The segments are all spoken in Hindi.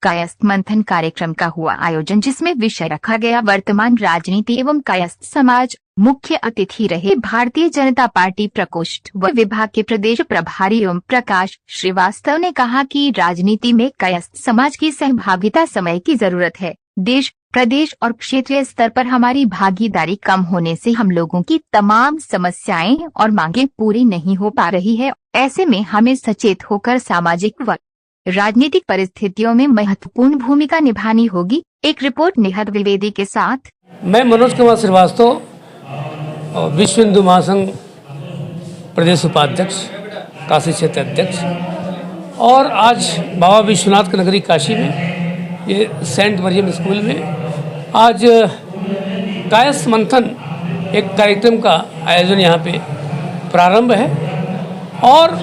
कायस्थ मंथन कार्यक्रम का हुआ आयोजन, जिसमें विषय रखा गया वर्तमान राजनीति एवं कायस्थ समाज। मुख्य अतिथि रहे भारतीय जनता पार्टी प्रकोष्ठ व विभाग के प्रदेश प्रभारी ओम प्रकाश श्रीवास्तव ने कहा कि राजनीति में कायस्थ समाज की सहभागिता समय की जरूरत है। देश, प्रदेश और क्षेत्रीय स्तर पर हमारी भागीदारी कम होने से हम लोगों की तमाम समस्याएं और मांगें पूरी नहीं हो पा रही है। ऐसे में हमें सचेत होकर सामाजिक व राजनीतिक परिस्थितियों में महत्वपूर्ण भूमिका निभानी होगी। एक रिपोर्ट निहद द्विवेदी के साथ। मैं मनोज कुमार श्रीवास्तव, विश्व हिंदू महासंघ प्रदेश उपाध्यक्ष, काशी क्षेत्र अध्यक्ष, और आज बाबा विश्वनाथ की नगरी काशी में, ये सेंट मरियम स्कूल में आज कायस्थ मंथन एक कार्यक्रम का आयोजन यहाँ पे प्रारंभ है। और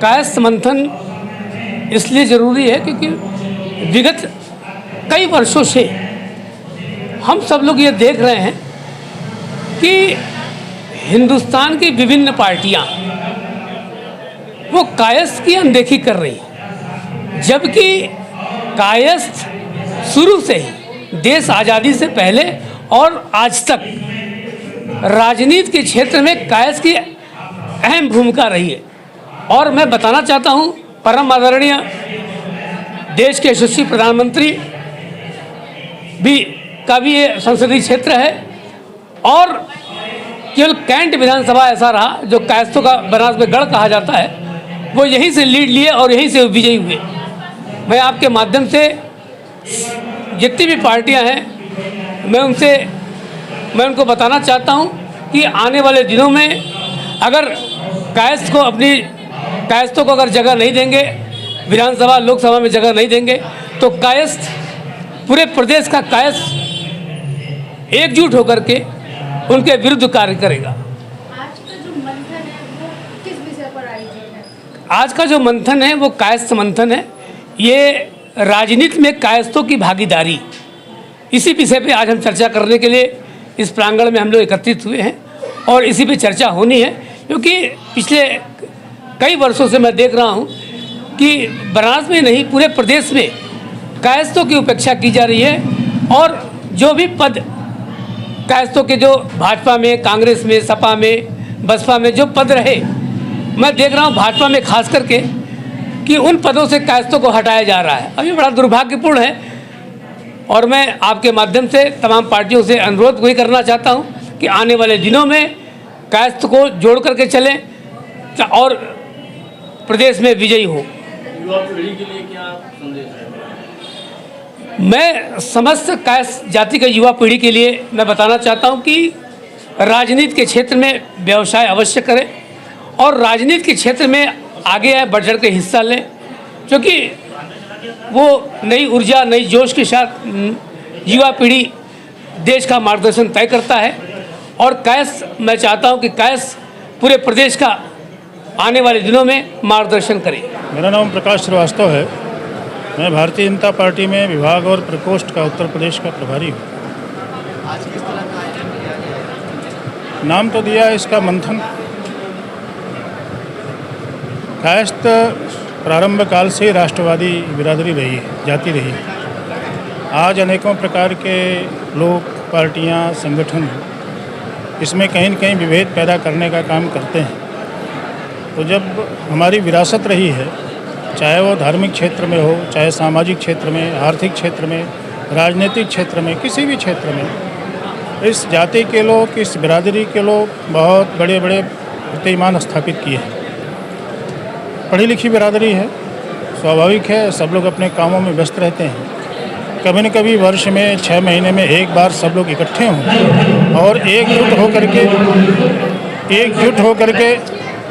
कायस्थ मंथन इसलिए ज़रूरी है क्योंकि विगत कई वर्षों से हम सब लोग ये देख रहे हैं कि हिंदुस्तान की विभिन्न पार्टियां वो कायस्थ की अनदेखी कर रही हैं, जबकि कायस्थ शुरू से ही देश आज़ादी से पहले और आज तक राजनीति के क्षेत्र में कायस्थ की अहम भूमिका रही है। और मैं बताना चाहता हूँ, परम आदरणीय देश के यशस्वी प्रधानमंत्री का भी ये संसदीय क्षेत्र है, और केवल कैंट विधानसभा ऐसा रहा जो कायस्थों का बनारस में गढ़ कहा जाता है, वो यहीं से लीड लिए और यहीं से विजयी हुए। मैं आपके माध्यम से जितनी भी पार्टियां हैं मैं उनको बताना चाहता हूं कि आने वाले दिनों में अगर कायस्थों को अगर जगह नहीं देंगे, विधानसभा लोकसभा में जगह नहीं देंगे, तो कायस्थ, पूरे प्रदेश का कायस्थ एकजुट होकर के उनके विरुद्ध कार्य करेगा। आज का जो मंथन है वो किस विषय पर आयोजित है? आज का जो मंथन है वो कायस्थ मंथन है। ये राजनीति में कायस्थों की भागीदारी, इसी विषय पे आज हम चर्चा करने के लिए इस प्रांगण में हम लोग एकत्रित हुए हैं, और इसी पे चर्चा होनी है। क्योंकि पिछले कई वर्षों से मैं देख रहा हूँ कि बनारस में नहीं, पूरे प्रदेश में कायस्थों की उपेक्षा की जा रही है। और जो भी पद कायस्थों के, जो भाजपा में, कांग्रेस में, सपा में, बसपा में जो पद रहे, मैं देख रहा हूँ भाजपा में खास करके कि उन पदों से कायस्थों को हटाया जा रहा है। अब ये बड़ा दुर्भाग्यपूर्ण है, और मैं आपके माध्यम से तमाम पार्टियों से अनुरोध वही करना चाहता हूँ कि आने वाले दिनों में कायस्थ को जोड़ करके चलें और प्रदेश में विजयी हो। युवा पीढ़ी के लिए क्या संदेश है? मैं समस्त कायस्थ जाति के युवा पीढ़ी के लिए मैं बताना चाहता हूं कि राजनीति के क्षेत्र में व्यवसाय अवश्य करें, और राजनीति के क्षेत्र में आगे आए, बढ़ चढ़ के हिस्सा लें, क्योंकि वो नई ऊर्जा, नई जोश के साथ युवा पीढ़ी देश का मार्गदर्शन तय करता है। और कायस्थ, मैं चाहता हूं कि कायस्थ पूरे प्रदेश का आने वाले दिनों में मार्गदर्शन करें। मेरा नाम प्रकाश श्रीवास्तव है। मैं भारतीय जनता पार्टी में विभाग और प्रकोष्ठ का उत्तर प्रदेश का प्रभारी हूँ। आज किस तरह का आयोजन किया गया? नाम तो दिया है इसका मंथन। कायस्थ प्रारंभ काल से राष्ट्रवादी बिरादरी रही है, जाति रही है। आज अनेकों प्रकार के लोग, पार्टियाँ, संगठन इसमें कहीं न कहीं विभेद पैदा करने का काम करते हैं। तो जब हमारी विरासत रही है, चाहे वो धार्मिक क्षेत्र में हो, चाहे सामाजिक क्षेत्र में, आर्थिक क्षेत्र में, राजनीतिक क्षेत्र में, किसी भी क्षेत्र में, इस जाति के लोग, इस बिरादरी के लोग बहुत बड़े बड़े कीर्तिमान स्थापित किए हैं। पढ़ी लिखी बिरादरी है, स्वाभाविक है, सब लोग अपने कामों में व्यस्त रहते हैं। कभी न कभी वर्ष में 6 महीने में एक बार सब लोग इकट्ठे हों और एकजुट होकर के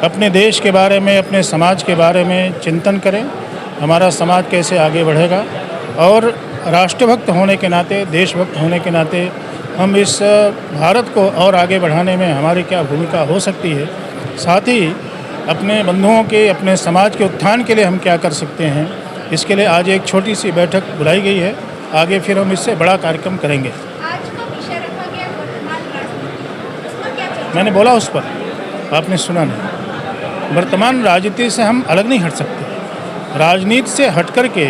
अपने देश के बारे में, अपने समाज के बारे में चिंतन करें, हमारा समाज कैसे आगे बढ़ेगा। और राष्ट्रभक्त होने के नाते, देशभक्त होने के नाते हम इस भारत को और आगे बढ़ाने में हमारी क्या भूमिका हो सकती है, साथ ही अपने बंधुओं के, अपने समाज के उत्थान के लिए हम क्या कर सकते हैं, इसके लिए आज एक छोटी सी बैठक बुलाई गई है। आगे फिर हम इससे बड़ा कार्यक्रम करेंगे। आज का विषय रखा गया वर्तमान राजनीति, उसका क्या चर्चा? मैंने बोला उस पर, आपने सुना नहीं। वर्तमान राजनीति से हम अलग नहीं हट सकते। राजनीति से हट कर के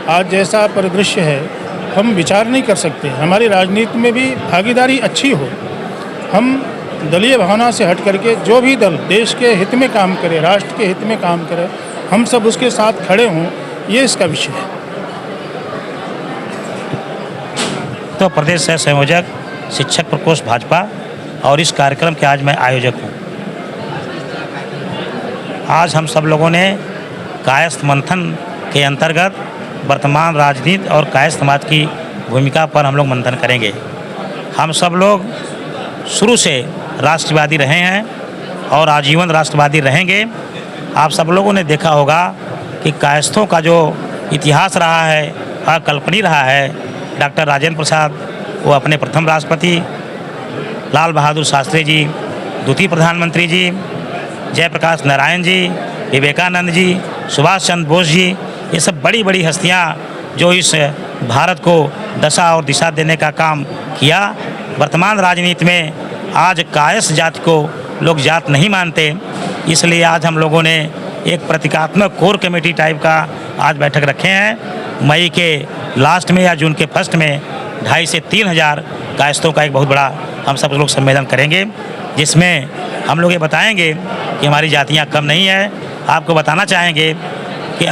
आज जैसा परिदृश्य है हम विचार नहीं कर सकते। हमारी राजनीति में भी भागीदारी अच्छी हो, हम दलीय भावना से हट करके जो भी दल देश के हित में काम करे, राष्ट्र के हित में काम करे, हम सब उसके साथ खड़े हों, ये इसका विषय है। तो प्रदेश सह संयोजक शिक्षक प्रकोष्ठ भाजपा और इस कार्यक्रम के आज मैं आयोजक हूँ। आज हम सब लोगों ने कायस्थ मंथन के अंतर्गत वर्तमान राजनीति और कायस्थ समाज की भूमिका पर हम लोग मंथन करेंगे। हम सब लोग शुरू से राष्ट्रवादी रहे हैं और आजीवन राष्ट्रवादी रहेंगे। आप सब लोगों ने देखा होगा कि कायस्थों का जो इतिहास रहा है, अकल्पनीय रहा है। डॉक्टर राजेंद्र प्रसाद वो अपने प्रथम राष्ट्रपति, लाल बहादुर शास्त्री जी द्वितीय प्रधानमंत्री जी, जयप्रकाश नारायण जी, विवेकानंद जी, सुभाष चंद्र बोस जी, ये सब बड़ी बड़ी हस्तियाँ जो इस भारत को दशा और दिशा देने का काम किया। वर्तमान राजनीति में आज कायस्थ जाति को लोग जात नहीं मानते, इसलिए आज हम लोगों ने एक प्रतीकात्मक कोर कमेटी टाइप का आज बैठक रखे हैं। मई के लास्ट में या जून के फर्स्ट में 2,500 से 3,000 कायस्थों का एक बहुत बड़ा हम सब लोग सम्मेलन करेंगे, जिसमें हम लोग ये बताएंगे कि हमारी जातियाँ कम नहीं है। आपको बताना चाहेंगे कि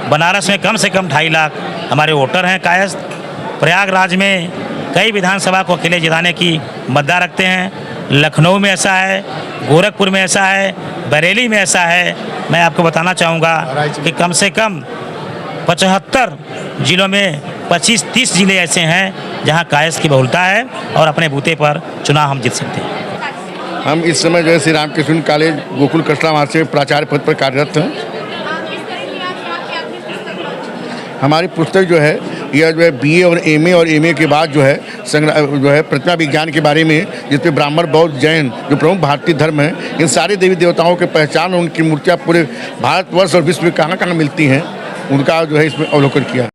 बनारस में कम से कम 2.5 लाख हमारे वोटर हैं कायस्थ। प्रयागराज में कई विधानसभा को अकेले जिताने की मद्दा रखते हैं। लखनऊ में ऐसा है, गोरखपुर में ऐसा है, बरेली में ऐसा है। मैं आपको बताना चाहूँगा कि कम से कम 75 जिलों में 25-30 जिले ऐसे हैं जहां कायस्थ की बहुलता है और अपने बूते पर चुनाव हम जीत सकते हैं। हम इस समय जो है श्री रामकृष्ण कॉलेज गोकुल कस्टला से प्राचार्य पद पर कार्यरत हैं। हमारी पुस्तक जो है यह जो है BA और MA और MA के बाद जो है प्रतिमा विज्ञान के बारे में, जिसपे ब्राह्मण, बौद्ध, जैन जो प्रमुख भारतीय धर्म हैं, इन सारे देवी देवताओं के पहचान और उनकी मूर्तियाँ पूरे भारतवर्ष और विश्व में कहाँ कहाँ मिलती हैं, उनका जो है इसमें अवलोकन किया।